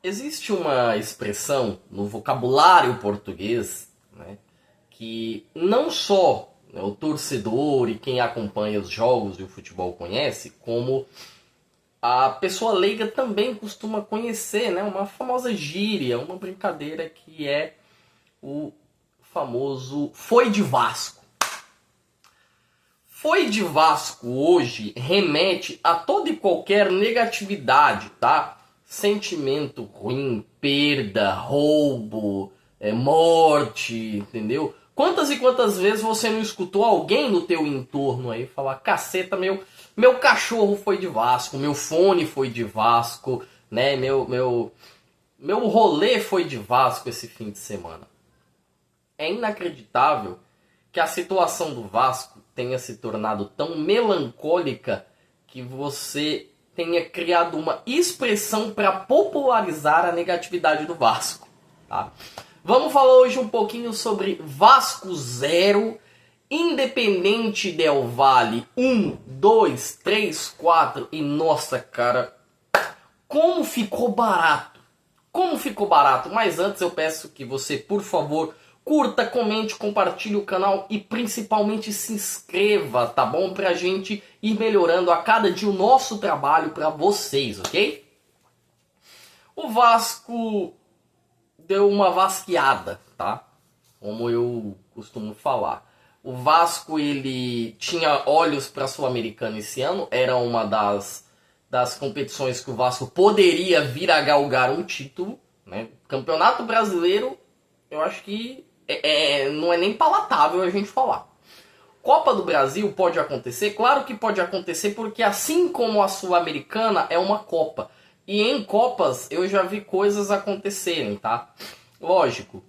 Existe uma expressão no vocabulário português, né, que não só, né, o torcedor e quem acompanha os jogos de futebol conhece, como a pessoa leiga também costuma conhecer, né, uma famosa gíria, uma brincadeira que é o famoso foi de Vasco. Foi de Vasco hoje remete a toda e qualquer negatividade, tá? Sentimento ruim, perda, roubo, morte, entendeu? Quantas e quantas vezes você não escutou alguém no teu entorno aí falar: caceta, meu cachorro foi de Vasco, meu fone foi de Vasco, né? Meu rolê foi de Vasco esse fim de semana. É inacreditável que a situação do Vasco tenha se tornado tão melancólica que você tenha criado uma expressão para popularizar a negatividade do Vasco. Tá? Vamos falar hoje um pouquinho sobre Vasco 0, Independente Del Valle 1, 2, 3, 4 e nossa cara, como ficou barato. Como ficou barato. Mas antes eu peço que você, por favor, curta, comente, compartilhe o canal e principalmente se inscreva, tá bom? Pra gente ir melhorando a cada dia o nosso trabalho pra vocês, ok? O Vasco deu uma vasqueada, tá? Como eu costumo falar. O Vasco, ele tinha olhos para a Sul-Americana esse ano, era uma das competições que o Vasco poderia vir a galgar um título, né? Campeonato Brasileiro, eu acho que não é nem palatável a gente falar. Copa do Brasil pode acontecer? Claro que pode acontecer, porque assim como a Sul-Americana é uma Copa. E em Copas eu já vi coisas acontecerem, tá? Lógico,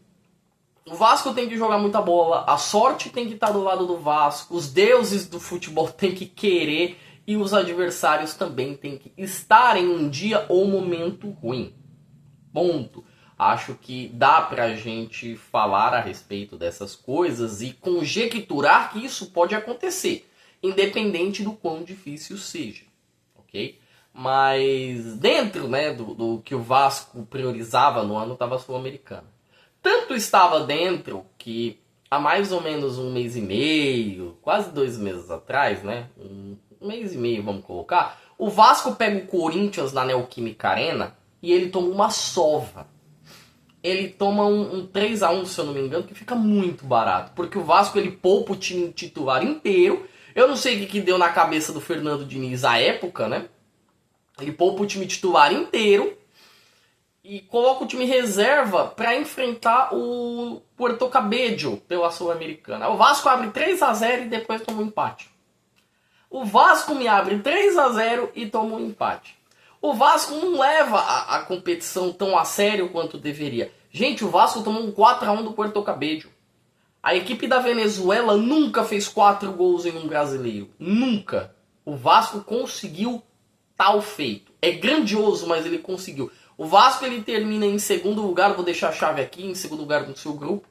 o Vasco tem que jogar muita bola, a sorte tem que estar do lado do Vasco, os deuses do futebol têm que querer e os adversários também têm que estar em um dia ou momento ruim. Ponto. Acho que dá pra gente falar a respeito dessas coisas e conjecturar que isso pode acontecer, independente do quão difícil seja, ok? Mas dentro, né, do que o Vasco priorizava no ano estava a Sul-Americana. Tanto estava dentro que há mais ou menos um mês e meio, quase 2 meses atrás, né? Um mês e meio, vamos colocar. O Vasco pega o Corinthians na Neoquímica Arena e ele toma uma sova. Ele toma um 3-1, se eu não me engano, que fica muito barato. Porque o Vasco ele poupa o time titular inteiro. Eu não sei o que deu na cabeça do Fernando Diniz à época, né? Ele poupa o time titular inteiro e coloca o time reserva para enfrentar o Puerto Cabello pela Sul-Americana. O Vasco abre 3-0 e depois toma um empate. O Vasco me abre 3-0 e toma um empate. O Vasco não leva a competição tão a sério quanto deveria. Gente, o Vasco tomou um 4-1 do Puerto Cabello. A equipe da Venezuela nunca fez 4 gols em um brasileiro. Nunca. O Vasco conseguiu tal feito. É grandioso, mas ele conseguiu. O Vasco ele termina em segundo lugar, vou deixar a chave aqui, em segundo lugar no seu grupo.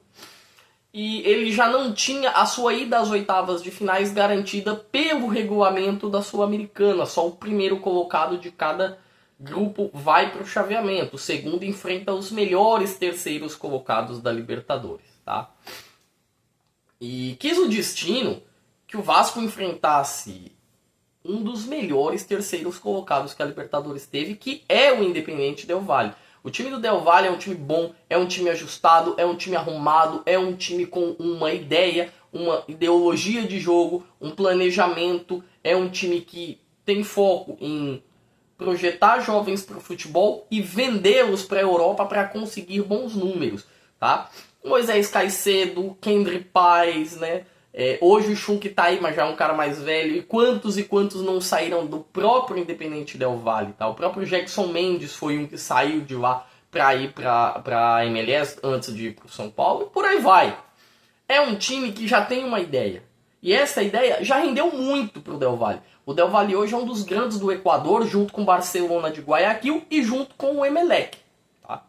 E ele já não tinha a sua ida às oitavas de finais garantida pelo regulamento da Sul-Americana. Só o primeiro colocado de cada grupo vai para o chaveamento. O segundo enfrenta os melhores terceiros colocados da Libertadores, tá? E quis o destino que o Vasco enfrentasse um dos melhores terceiros colocados que a Libertadores teve, que é o Independente Del Valle. O time do Del Valle é um time bom, é um time ajustado, é um time arrumado, é um time com uma ideia, uma ideologia de jogo, um planejamento, é um time que tem foco em projetar jovens para o futebol e vendê-los para a Europa para conseguir bons números, tá? Moisés Caicedo, Kendry Paz, né? Hoje o Schunk tá aí, mas já é um cara mais velho. E quantos não saíram do próprio Independente Del Valle, tá? O próprio Jackson Mendes foi um que saiu de lá para ir para a MLS antes de ir para o São Paulo. E por aí vai. É um time que já tem uma ideia. E essa ideia já rendeu muito pro Del Valle. O Del Valle hoje é um dos grandes do Equador, junto com o Barcelona de Guayaquil e junto com o Emelec. Tá?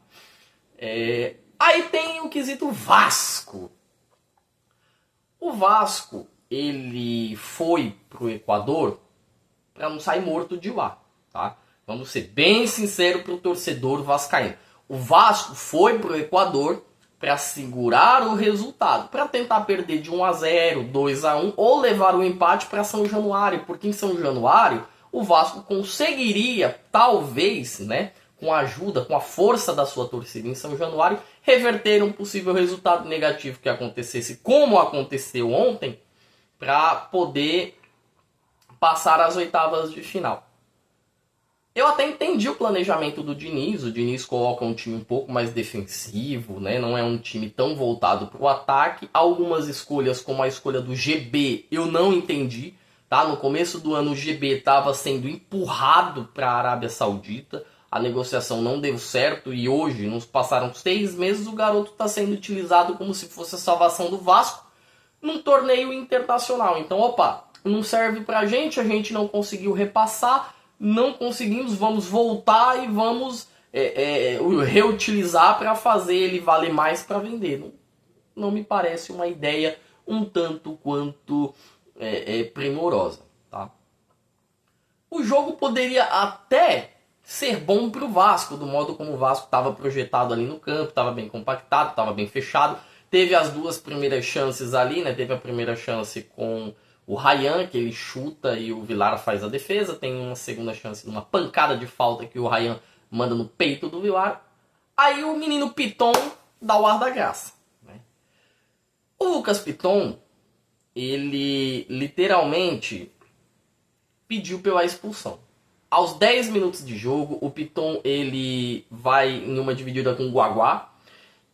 Aí tem o quesito Vasco. O Vasco, ele foi pro Equador para não sair morto de lá, tá? Vamos ser bem sinceros para o torcedor vascaíno. O Vasco foi para o Equador para segurar o resultado, para tentar perder de 1-0, 2-1 ou levar o empate para São Januário, porque em São Januário o Vasco conseguiria, talvez, né, com a ajuda, com a força da sua torcida em São Januário, reverter um possível resultado negativo que acontecesse, como aconteceu ontem, para poder passar às oitavas de final. Eu até entendi o planejamento do Diniz. O Diniz coloca um time um pouco mais defensivo, né? Não é um time tão voltado para o ataque. Algumas escolhas, como a escolha do GB, eu não entendi. Tá? No começo do ano o GB estava sendo empurrado para a Arábia Saudita. A negociação não deu certo e hoje, nos passaram 6 meses, o garoto está sendo utilizado como se fosse a salvação do Vasco num torneio internacional. Então, opa, não serve pra gente, a gente não conseguiu repassar, não conseguimos, vamos voltar e vamos reutilizar para fazer ele valer mais para vender. Não me parece uma ideia um tanto quanto primorosa. Tá? O jogo poderia até ser bom para o Vasco, do modo como o Vasco estava projetado ali no campo, estava bem compactado, estava bem fechado. Teve as 2 primeiras chances ali, né? Teve a primeira chance com o Ryan, que ele chuta e o Vilar faz a defesa. Tem uma segunda chance, uma pancada de falta que o Ryan manda no peito do Vilar. Aí o menino Piton dá o ar da graça. Né? O Lucas Piton, ele literalmente pediu pela expulsão. Aos 10 minutos de jogo, o Piton ele vai em uma dividida com o Guaguá.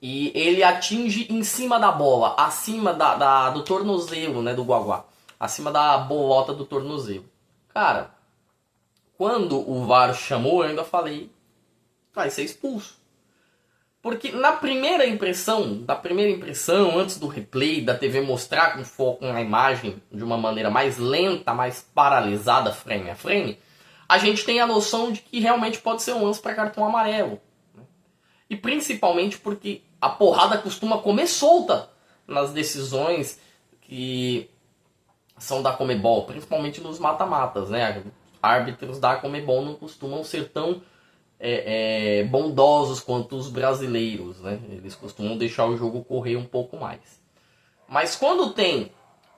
E ele atinge em cima da bola, acima do tornozelo, né, do Guaguá. Acima da bolota do tornozelo. Cara, quando o VAR chamou, eu ainda falei, vai ser expulso. Porque na primeira impressão, antes do replay, da TV mostrar com foco na imagem de uma maneira mais lenta, mais paralisada, frame a frame, a gente tem a noção de que realmente pode ser um lance para cartão amarelo. E principalmente porque a porrada costuma comer solta nas decisões que são da Conmebol, principalmente nos mata-matas, né? Árbitros da Conmebol não costumam ser tão bondosos quanto os brasileiros, né? Eles costumam deixar o jogo correr um pouco mais. Mas quando tem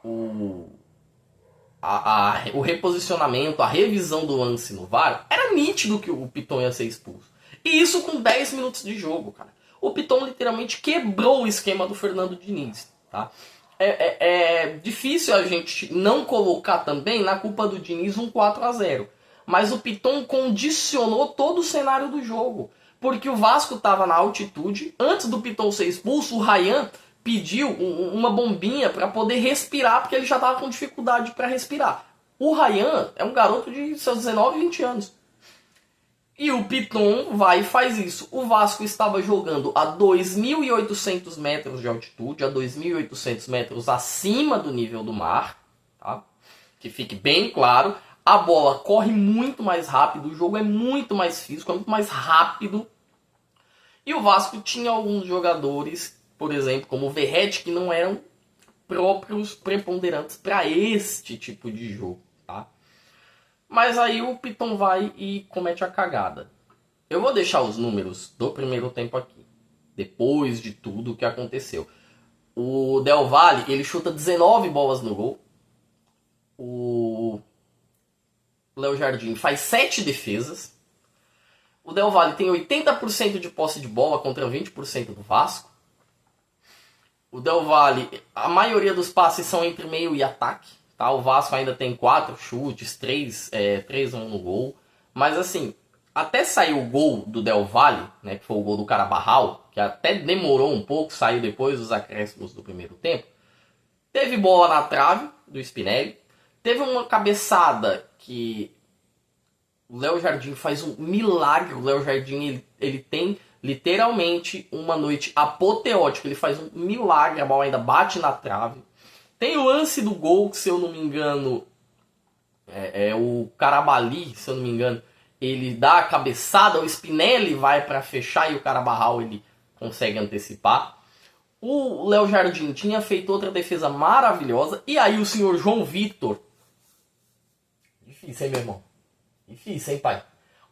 o reposicionamento, a revisão do lance no VAR, era nítido que o Piton ia ser expulso. E isso com 10 minutos de jogo, cara. O Piton literalmente quebrou o esquema do Fernando Diniz, tá? É difícil a gente não colocar também na culpa do Diniz um 4-0. Mas o Piton condicionou todo o cenário do jogo. Porque o Vasco estava na altitude. Antes do Piton ser expulso, o Ryan pediu uma bombinha para poder respirar, porque ele já estava com dificuldade para respirar. O Ryan é um garoto de seus 19, 20 anos. E o Piton vai e faz isso. O Vasco estava jogando a 2.800 metros de altitude, a 2.800 metros acima do nível do mar. Tá? Que fique bem claro. A bola corre muito mais rápido, o jogo é muito mais físico, é muito mais rápido. E o Vasco tinha alguns jogadores, por exemplo, como o Verratti, que não eram próprios preponderantes para este tipo de jogo. Tá? Mas aí o Piton vai e comete a cagada. Eu vou deixar os números do primeiro tempo aqui. Depois de tudo o que aconteceu. O Del Valle, ele chuta 19 bolas no gol. O Léo Jardim faz 7 defesas. O Del Valle tem 80% de posse de bola contra 20% do Vasco. O Del Valle, a maioria dos passes são entre meio e ataque. Tá? O Vasco ainda tem 4 chutes, 3 no gol. Mas assim, até sair o gol do Del Valle, né, que foi o gol do Carabarral, que até demorou um pouco, saiu depois dos acréscimos do primeiro tempo. Teve bola na trave do Spinelli. Teve uma cabeçada que o Léo Jardim faz um milagre. O Léo Jardim ele tem literalmente uma noite apoteótica. Ele faz um milagre, a bola ainda bate na trave. Tem o lance do gol, que se eu não me engano, o Carabali, se eu não me engano, ele dá a cabeçada, o Spinelli vai para fechar e o Carabarral ele consegue antecipar. O Léo Jardim tinha feito outra defesa maravilhosa. E aí o senhor João Vitor... Difícil, hein, meu irmão? Difícil, hein, pai?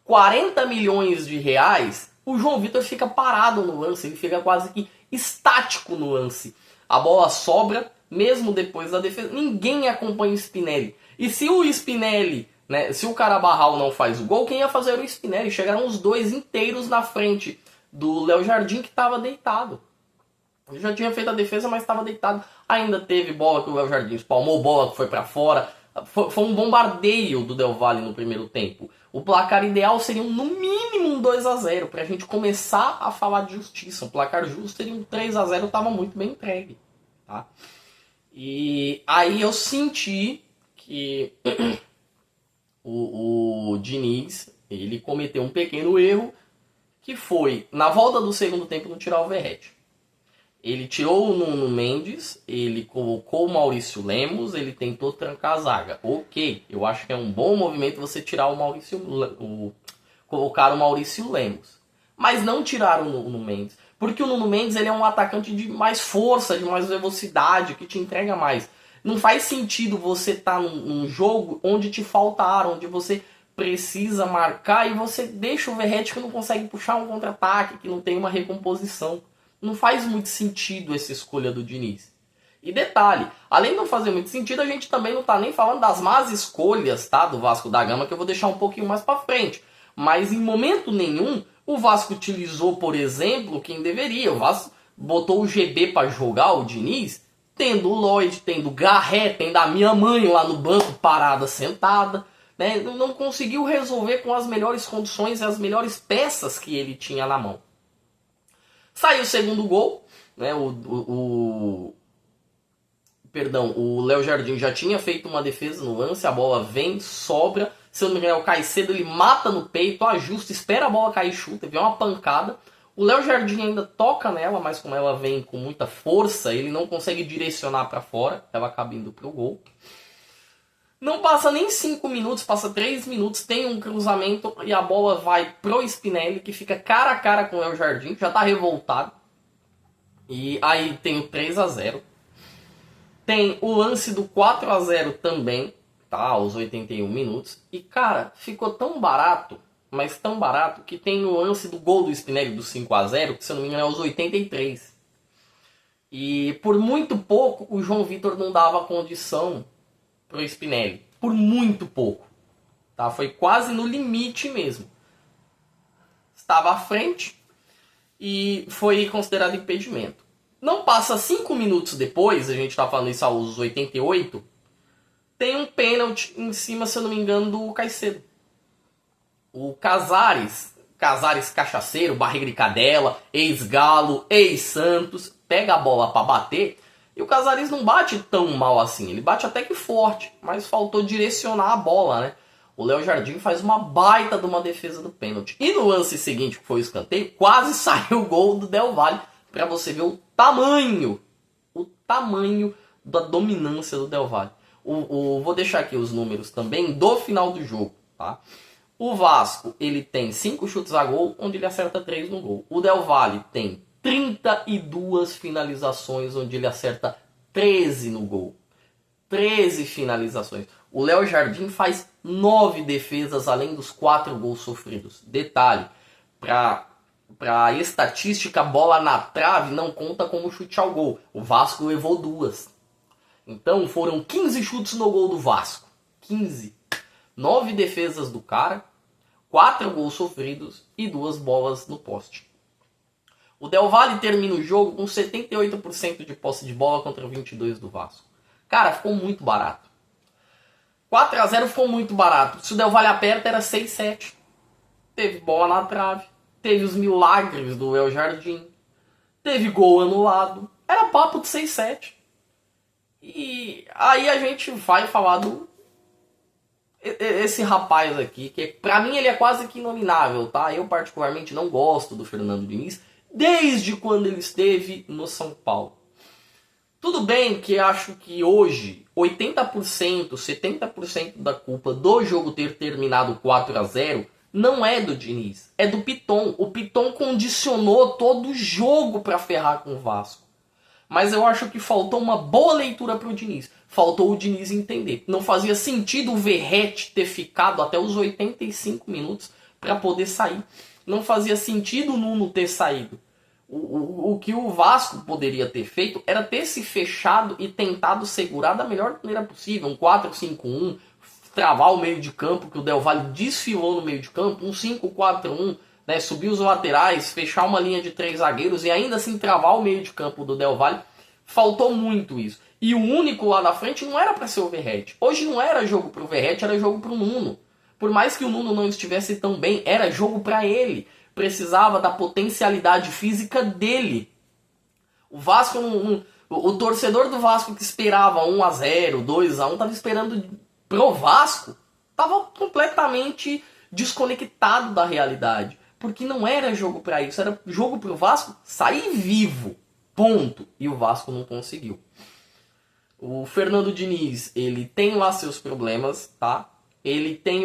40 milhões de reais, o João Vitor fica parado no lance, ele fica quase que estático no lance. A bola sobra, mesmo depois da defesa, ninguém acompanha o Spinelli. E se o Spinelli, né, se o Carabarral não faz o gol, quem ia fazer era o Spinelli. Chegaram os dois inteiros na frente do Léo Jardim, que estava deitado. Ele já tinha feito a defesa, mas estava deitado. Ainda teve bola que o Léo Jardim espalmou, bola que foi para fora. Foi um bombardeio do Del Valle no primeiro tempo. O placar ideal seria no mínimo um 2-0, para a gente começar a falar de justiça. Um placar justo seria um 3-0, estava muito bem entregue. Tá? E aí eu senti que o Diniz, ele cometeu um pequeno erro, que foi, na volta do segundo tempo, não tirar o Verratti. Ele tirou o Nuno Mendes, ele colocou o Maurício Lemos, ele tentou trancar a zaga. Ok, eu acho que é um bom movimento você tirar colocar o Maurício Lemos. Mas não tirar o Nuno Mendes. Porque o Nuno Mendes ele é um atacante de mais força, de mais velocidade, que te entrega mais. Não faz sentido você estar num jogo onde te falta ar, onde você precisa marcar e você deixa o Verratti que não consegue puxar um contra-ataque, que não tem uma recomposição. Não faz muito sentido essa escolha do Diniz. E detalhe, além de não fazer muito sentido, a gente também não está nem falando das más escolhas, tá, do Vasco da Gama, que eu vou deixar um pouquinho mais para frente. Mas em momento nenhum, o Vasco utilizou, por exemplo, quem deveria. O Vasco botou o GB para jogar, o Diniz, tendo o Lloyd, tendo o Garré, tendo a minha mãe lá no banco parada, sentada. Né? Não conseguiu resolver com as melhores condições e as melhores peças que ele tinha na mão. Saiu o segundo gol, né? O Léo Jardim já tinha feito uma defesa no lance, a bola vem, sobra, se eu não me engano, o Caicedo ele mata no peito, ajusta, espera a bola cair e chuta, vem uma pancada. O Léo Jardim ainda toca nela, mas como ela vem com muita força, ele não consegue direcionar para fora, ela acaba indo pro gol. Não passa nem 5 minutos, passa 3 minutos, tem um cruzamento e a bola vai pro Spinelli, que fica cara a cara com o Léo Jardim, já tá revoltado. E aí tem o 3-0. Tem o lance do 4-0 também, tá, aos 81 minutos. E cara, ficou tão barato, mas tão barato, que tem o lance do gol do Spinelli do 5-0, que se eu não me engano é aos 83. E por muito pouco o João Vitor não dava condição pro Spinelli, por muito pouco, tá? Foi quase no limite mesmo. Estava à frente e foi considerado impedimento. Não passa 5 minutos depois, a gente tá falando isso aos 88, tem um pênalti em cima, se eu não me engano, do Caicedo. O Casares cachaceiro, barriga de cadela, ex-Galo, ex-Santos, pega a bola para bater. E o Casares não bate tão mal assim, ele bate até que forte, mas faltou direcionar a bola, né? O Léo Jardim faz uma baita de uma defesa do pênalti. E no lance seguinte, que foi o escanteio, quase saiu o gol do Del Valle, para você ver o tamanho da dominância do Del Valle. Vou deixar aqui os números também do final do jogo, tá? O Vasco, ele tem 5 chutes a gol, onde ele acerta 3 no gol. O Del Valle tem 32 finalizações, onde ele acerta 13 no gol. 13 finalizações. O Léo Jardim faz 9 defesas, além dos 4 gols sofridos. Detalhe, para a estatística, bola na trave não conta como chute ao gol. O Vasco levou 2. Então foram 15 chutes no gol do Vasco. 15. 9 defesas do cara, 4 gols sofridos e 2 bolas no poste. O Del Valle termina o jogo com 78% de posse de bola contra 22% do Vasco. Cara, ficou muito barato. 4-0 ficou muito barato. Se o Del Valle aperta, era 6-7. Teve bola na trave. Teve os milagres do Léo Jardim. Teve gol anulado. Era papo de 6-7. E aí a gente vai falar do... Esse rapaz aqui, que pra mim ele é quase que inominável, tá? Eu particularmente não gosto do Fernando Diniz, desde quando ele esteve no São Paulo. Tudo bem que acho que hoje 80%, 70% da culpa do jogo ter terminado 4-0 não é do Diniz, é do Piton. O Piton condicionou todo o jogo para ferrar com o Vasco. Mas eu acho que faltou uma boa leitura para o Diniz. Faltou o Diniz entender. Não fazia sentido o Verratti ter ficado até os 85 minutos para poder sair. Não fazia sentido o Nuno ter saído. O que o Vasco poderia ter feito era ter se fechado e tentado segurar da melhor maneira possível. Um 4-5-1, travar o meio de campo, que o Del Valle desfilou no meio de campo. Um 5-4-1, né, subir os laterais, fechar uma linha de 3 zagueiros e ainda assim travar o meio de campo do Del Valle. Faltou muito isso. E o único lá na frente não era para ser o Verratti. Hoje não era jogo pro Verratti, era jogo pro Nuno. Por mais que o Nuno não estivesse tão bem, era jogo para ele. Precisava da potencialidade física dele. O Vasco, o torcedor do Vasco que esperava 1-0, 2-1, estava esperando pro Vasco, estava completamente desconectado da realidade. Porque não era jogo para isso, era jogo pro Vasco sair vivo. Ponto. E o Vasco não conseguiu. O Fernando Diniz, ele tem lá seus problemas, tá? Ele tem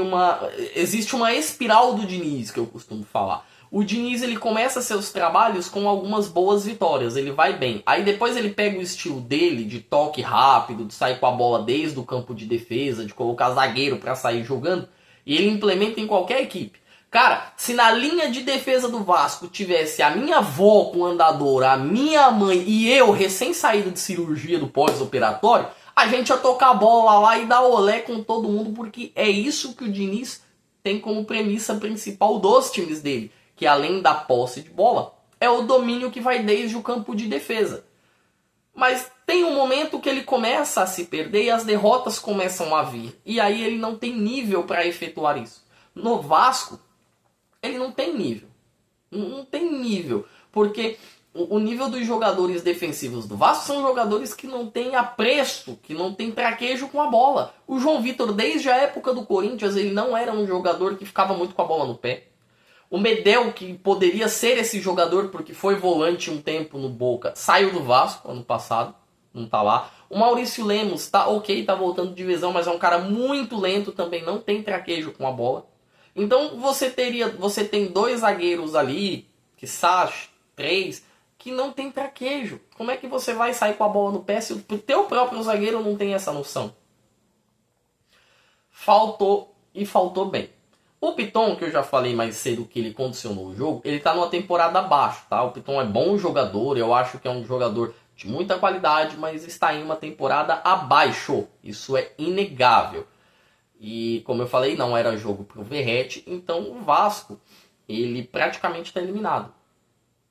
existe uma espiral do Diniz, que eu costumo falar. O Diniz, ele começa seus trabalhos com algumas boas vitórias, ele vai bem. Aí depois ele pega o estilo dele, de toque rápido, de sair com a bola desde o campo de defesa, de colocar zagueiro para sair jogando, e ele implementa em qualquer equipe. Cara, se na linha de defesa do Vasco tivesse a minha avó com andadora, a minha mãe e eu, recém-saído de cirurgia do pós-operatório, a gente ia tocar a bola lá e dar olé com todo mundo, porque é isso que o Diniz tem como premissa principal dos times dele. Que além da posse de bola, é o domínio que vai desde o campo de defesa. Mas tem um momento que ele começa a se perder e as derrotas começam a vir. E aí ele não tem nível para efetuar isso. No Vasco, ele não tem nível. Não tem nível. Porque o nível dos jogadores defensivos do Vasco são jogadores que não têm apreço, que não têm traquejo com a bola. O João Vitor, desde a época do Corinthians, ele não era um jogador que ficava muito com a bola no pé. O Medel, que poderia ser esse jogador porque foi volante um tempo no Boca, saiu do Vasco ano passado, não tá lá. O Maurício Lemos tá ok, tá voltando de divisão, mas é um cara muito lento também, não tem traquejo com a bola. Então você tem 2 zagueiros ali, que 3, que não tem traquejo. Como é que você vai sair com a bola no pé se o teu próprio zagueiro não tem essa noção? Faltou bem. O Piton, que eu já falei mais cedo que ele condicionou o jogo, ele tá numa temporada abaixo, tá? O Piton é bom jogador, eu acho que é um jogador de muita qualidade, mas está em uma temporada abaixo. Isso é inegável. E, como eu falei, não era jogo pro Verratti, então o Vasco, ele praticamente está eliminado.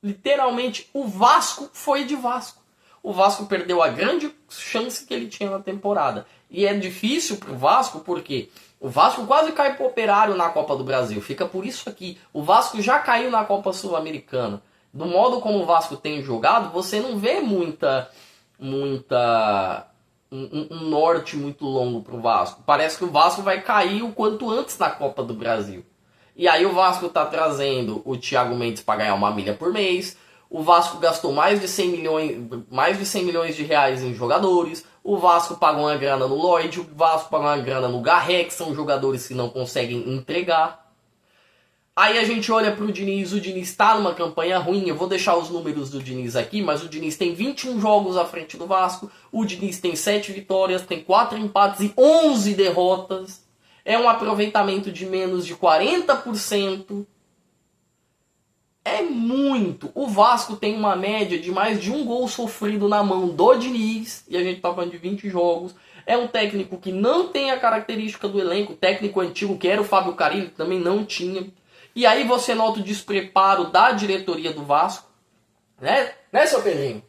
Literalmente, o Vasco foi de Vasco. O Vasco perdeu a grande chance que ele tinha na temporada. E é difícil pro Vasco, porque o Vasco quase cai pro Operário na Copa do Brasil. Fica por isso aqui. O Vasco já caiu na Copa Sul-Americana. Do modo como o Vasco tem jogado, você não vê um norte muito longo pro Vasco. Parece que o Vasco vai cair o quanto antes na Copa do Brasil. E aí o Vasco tá trazendo o Thiago Mendes para ganhar 1 milha por mês. O Vasco gastou mais de 100 milhões de reais em jogadores. O Vasco pagou uma grana no Lloyd. O Vasco pagou uma grana no Garré, que são jogadores que não conseguem entregar. Aí a gente olha pro Diniz. O Diniz está numa campanha ruim. Eu vou deixar os números do Diniz aqui, mas o Diniz tem 21 jogos à frente do Vasco. O Diniz tem 7 vitórias, tem 4 empates e 11 derrotas. É um aproveitamento de menos de 40%. É muito. O Vasco tem uma média de mais de 1 gol sofrido na mão do Diniz. E a gente tá falando de 20 jogos. É um técnico que não tem a característica do elenco. O técnico antigo, que era o Fábio Carille, também não tinha. E aí você nota o despreparo da diretoria do Vasco. Né, seu Pedrinho?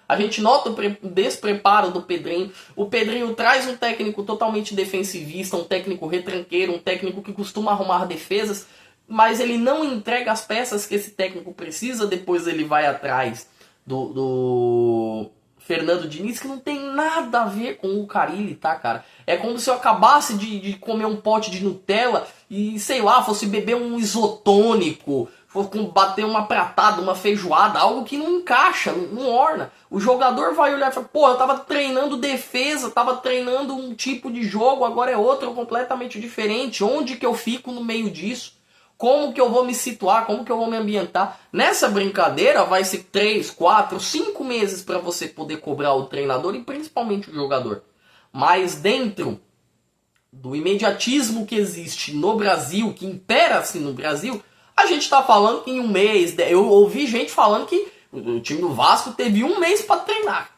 A gente nota o despreparo do Pedrinho. O Pedrinho traz um técnico totalmente defensivista, um técnico retranqueiro, um técnico que costuma arrumar defesas, mas ele não entrega as peças que esse técnico precisa. Depois ele vai atrás do Fernando Diniz, que não tem nada a ver com o Carille, tá, cara? É como se eu acabasse de comer um pote de Nutella e, sei lá, fosse beber um isotônico, fosse bater uma pratada, uma feijoada, algo que não encaixa, não orna. O jogador vai olhar e falar, pô, eu tava treinando defesa, tava treinando um tipo de jogo, agora é outro completamente diferente. Onde que eu fico no meio disso? Como que eu vou me situar? Como que eu vou me ambientar? Nessa brincadeira vai ser 3, 4, 5 meses para você poder cobrar o treinador e principalmente o jogador. Mas dentro do imediatismo que existe no Brasil, que impera-se no Brasil, a gente tá falando que em um mês, eu ouvi gente falando que o time do Vasco teve um mês para treinar.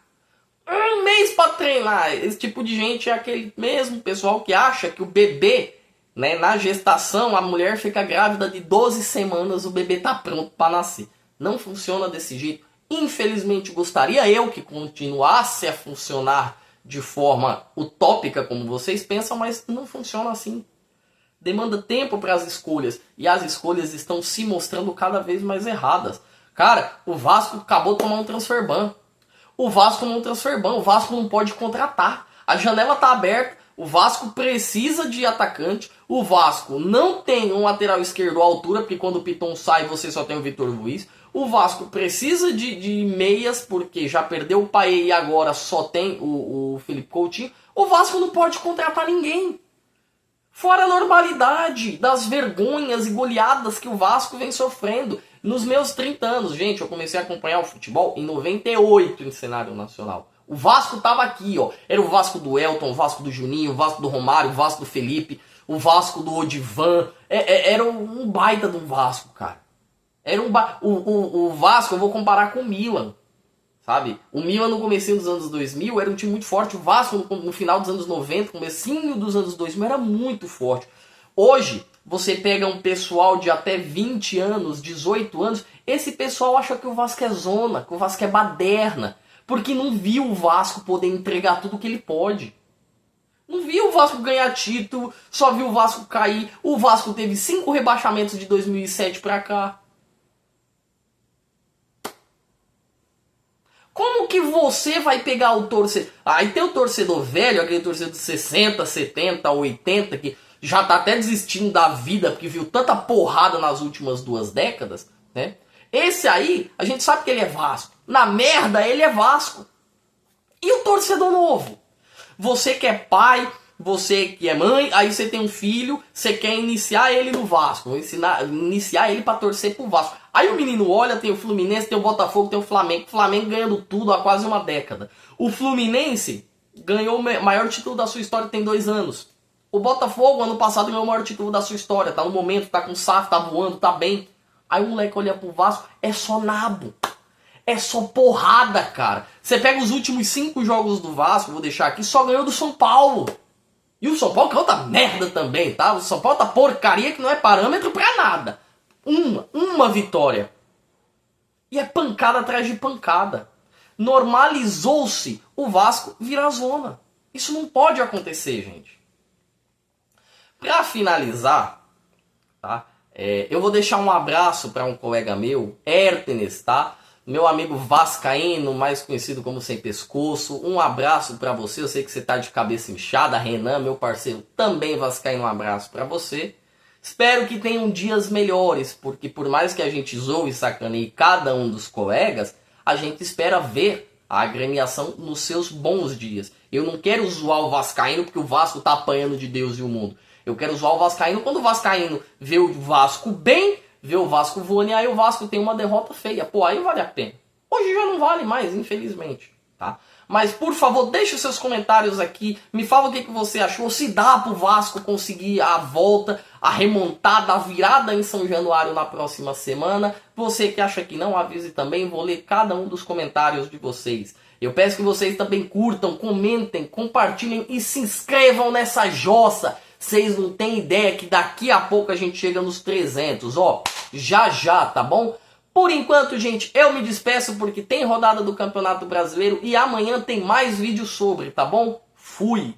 Um mês para treinar. Esse tipo de gente é aquele mesmo pessoal que acha que o bebê, né, na gestação, a mulher fica grávida de 12 semanas, o bebê tá pronto para nascer. Não funciona desse jeito. Infelizmente, gostaria eu que continuasse a funcionar de forma utópica, como vocês pensam, mas não funciona assim. Demanda tempo para as escolhas, e as escolhas estão se mostrando cada vez mais erradas. Cara, o Vasco acabou de tomar um transfer ban. O Vasco tomou um transfer ban, o Vasco não pode contratar. A janela tá aberta, o Vasco precisa de atacante, o Vasco não tem um lateral esquerdo à altura, porque quando o Piton sai você só tem o Vitor Luiz. O Vasco precisa de meias, porque já perdeu o Paê e agora só tem o Felipe Coutinho. O Vasco não pode contratar ninguém. Fora a normalidade das vergonhas e goleadas que o Vasco vem sofrendo. Nos meus 30 anos, gente, eu comecei a acompanhar o futebol em 98 em cenário nacional. O Vasco tava aqui, ó. Era o Vasco do Elton, o Vasco do Juninho, o Vasco do Romário, o Vasco do Felipe, o Vasco do Odivan. Era um baita de um Vasco, cara. Era o Vasco, eu vou comparar com o Milan, sabe? O Milan no comecinho dos anos 2000 era um time muito forte. O Vasco no final dos anos 90, comecinho dos anos 2000 era muito forte. Hoje, você pega um pessoal de até 20 anos, 18 anos, esse pessoal acha que o Vasco é zona, que o Vasco é baderna, porque não viu o Vasco poder entregar tudo que ele pode. Não viu o Vasco ganhar título, só viu o Vasco cair. O Vasco teve 5 rebaixamentos de 2007 pra cá. Como que você vai pegar o torcedor? Aí tem o torcedor velho, aquele torcedor de 60, 70, 80, que já tá até desistindo da vida porque viu tanta porrada nas últimas 2 décadas, né? Esse aí, a gente sabe que ele é Vasco. Na merda, ele é Vasco. E o torcedor novo? Você que é pai, você que é mãe, aí você tem um filho, você quer iniciar ele no Vasco, iniciar ele pra torcer pro Vasco. Aí o menino olha, tem o Fluminense, tem o Botafogo, tem o Flamengo. O Flamengo ganhando tudo há quase uma década. O Fluminense ganhou o maior título da sua história tem 2 anos. O Botafogo, ano passado, ganhou o maior título da sua história. Tá no momento, tá com SAF, tá voando, tá bem. Aí o moleque olha pro Vasco, é só nabo. É só porrada, cara. Você pega os últimos 5 jogos do Vasco, vou deixar aqui, só ganhou do São Paulo. E o São Paulo que é outra merda também, tá? O São Paulo tá porcaria que não é parâmetro pra nada. Uma vitória. E é pancada atrás de pancada. Normalizou-se o Vasco virar zona. Isso não pode acontecer, gente. Pra finalizar, tá? Eu vou deixar um abraço para um colega meu, Hértenes, tá? Meu amigo vascaíno, mais conhecido como Sem Pescoço. Um abraço para você, eu sei que você tá de cabeça inchada. Renan, meu parceiro, também vascaíno, um abraço para você. Espero que tenham dias melhores, porque por mais que a gente zoe e sacaneie cada um dos colegas, a gente espera ver a agremiação nos seus bons dias. Eu não quero zoar o vascaíno porque o Vasco tá apanhando de Deus e o mundo. Eu quero zoar o vascaíno quando o vascaíno vê o Vasco bem, vê o Vasco voando e aí o Vasco tem uma derrota feia. Pô, aí vale a pena. Hoje já não vale mais, infelizmente, tá? Mas, por favor, deixe os seus comentários aqui. Me fala o que você achou. Se dá pro Vasco conseguir a volta, a remontada, a virada em São Januário na próxima semana. Você que acha que não, avise também. Vou ler cada um dos comentários de vocês. Eu peço que vocês também curtam, comentem, compartilhem e se inscrevam nessa jossa. Vocês não têm ideia que daqui a pouco a gente chega nos 300. Ó, já, tá bom? Por enquanto, gente, eu me despeço porque tem rodada do Campeonato Brasileiro e amanhã tem mais vídeo sobre, tá bom? Fui!